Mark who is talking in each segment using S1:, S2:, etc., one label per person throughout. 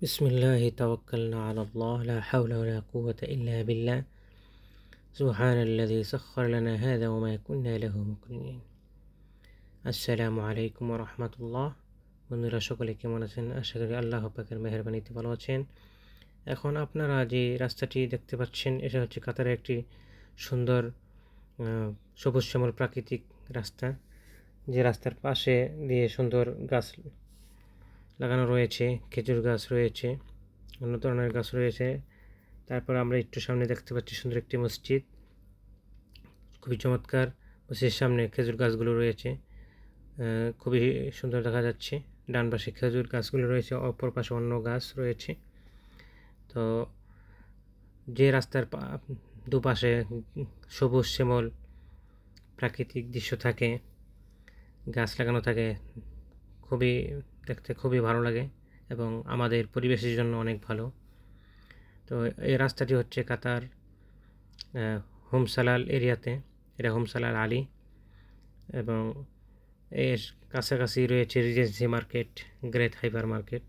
S1: বিসমিল্লাহি তাওয়াক্কালনা আলাল্লাহ লা হাওলা ওয়ালা কুওয়াতা ইল্লা বিল্লাহ সুবহানাল্লাযী সাখখারা লানা হাযা ওয়া মা কুন্না লাহু মুকরিনিন। আসসালামু আলাইকুম ওয়া রাহমাতুল্লাহ। বন্ধুরা সকলে কেমন আছেন? আশা করি আল্লাহ পাকের মেহেরবানিতে ভালো আছেন। এখন আপনারা যে রাস্তাটি দেখতে পাচ্ছেন, এটা হচ্ছে কাতারের একটি সুন্দর সবুজ শ্যামল প্রাকৃতিক রাস্তা। যে রাস্তার পাশে দিয়ে সুন্দর গাছ লাগানো রয়েছে, খেজুর গাছ রয়েছে, অন্য ধরনের গাছ রয়েছে। তারপর আমরা একটু সামনে দেখতে পাচ্ছি সুন্দর একটি মসজিদ, খুবই চমৎকার। মসজিদের সামনে খেজুর গাছগুলো রয়েছে, খুবই সুন্দর দেখা যাচ্ছে। ডান পাশে খেজুর গাছগুলো রয়েছে, অপর পাশে অন্য গাছ রয়েছে। তো যে রাস্তার দুপাশে সবুজ শ্যামল প্রাকৃতিক দৃশ্য থাকে, গাছ লাগানো থাকে, খুবই দেখতে খুবই ভালো লাগে এবং আমাদের পরিবেশের জন্য অনেক ভালো। তো এই রাস্তাটি হচ্ছে কাতার হোমসালাল এরিয়াতে, এটা হোমসালাল আলী, এবং এর কাছাকাছি রয়েছে regency market, great hyper market.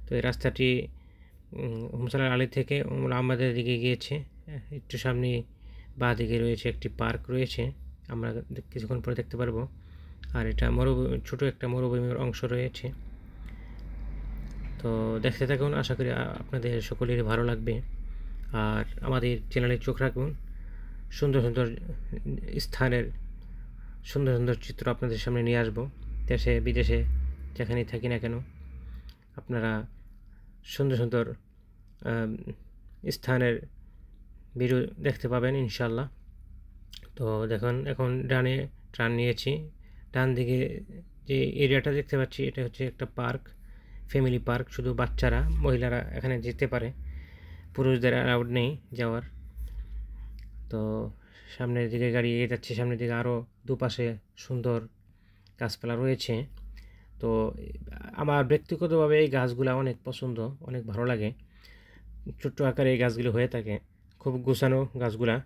S1: তো এই রাস্তাটি হোমসালাল আলী থেকে আমাদের দিকে গিয়েছে। একটু সামনে বাঁ দিকে রয়েছে একটি পার্ক রয়েছে, আমরা কিছুক্ষণ পরে দেখতে পারবো। আর এটা ছোটো একটা মরুভূমির অংশ রয়েছে। তো দেখতে থাকুন, আশা করি আপনাদের সকলেরই ভালো লাগবে। আর আমাদের চ্যানেলে চোখ রাখুন, সুন্দর সুন্দর স্থানের সুন্দর সুন্দর চিত্র আপনাদের সামনে নিয়ে আসবো। দেশে বিদেশে যেখানেই থাকি না কেন, আপনারা সুন্দর সুন্দর স্থানের ভিডিও দেখতে পাবেন ইনশাল্লাহ। তো দেখুন, এখন ডানে টার্ন নিয়েছি। ডান দিকে যে এরিয়াটা দেখতে পাচ্ছি, এটা হচ্ছে একটা পার্ক, ফ্যামিলি পার্ক। শুধু বাচ্চারা, মহিলারা এখানে যেতে পারে, পুরুষদের অ্যালাউড নেই যাওয়ার। তো সামনের দিকে গাড়ি এগিয়ে যাচ্ছে, সামনের দিকে আরও দুপাশে সুন্দর গাছপালা রয়েছে। তো আমার ব্যক্তিগতভাবে এই গাছগুলো অনেক পছন্দ, অনেক ভালো লাগে। ছোট্ট আকারে এই গাছগুলো হয়ে থাকে, খুব গোছানো গাছগুলা,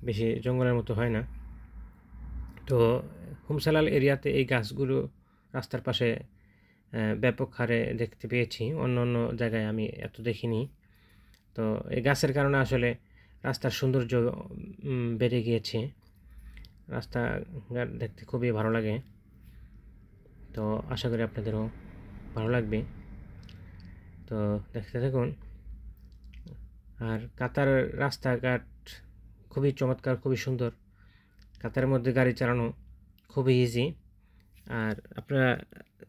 S1: বেশি জঙ্গলের মতো হয় না। তো হোমসালাল এরিয়াতে এই গাছগুলো রাস্তার পাশে ব্যাপক হারে দেখতে পেয়েছি, অন্য অন্য জায়গায় আমি এত দেখিনি। তো এই গাছের কারণে আসলে রাস্তার সৌন্দর্য বেড়ে গিয়েছে, রাস্তাঘাট দেখতে খুবই ভালো লাগে। তো আশা করি আপনাদেরও ভালো লাগবে। তো দেখতে থাকুন। আর কাতার রাস্তাঘাট খুবই চমৎকার, খুবই সুন্দর। কাতারের মধ্যে গাড়ি চালানো খুবই ইজি। আর আপনারা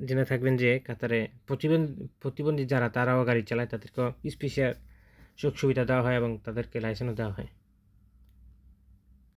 S1: জেনে থাকবেন যে কাতারে প্রতিবন্ধী যারা, তারাও গাড়ি চালায়, তাদেরকেও স্পেশাল সুযোগ সুবিধা দেওয়া হয় এবং তাদেরকে লাইসেন্সও দেওয়া হয়।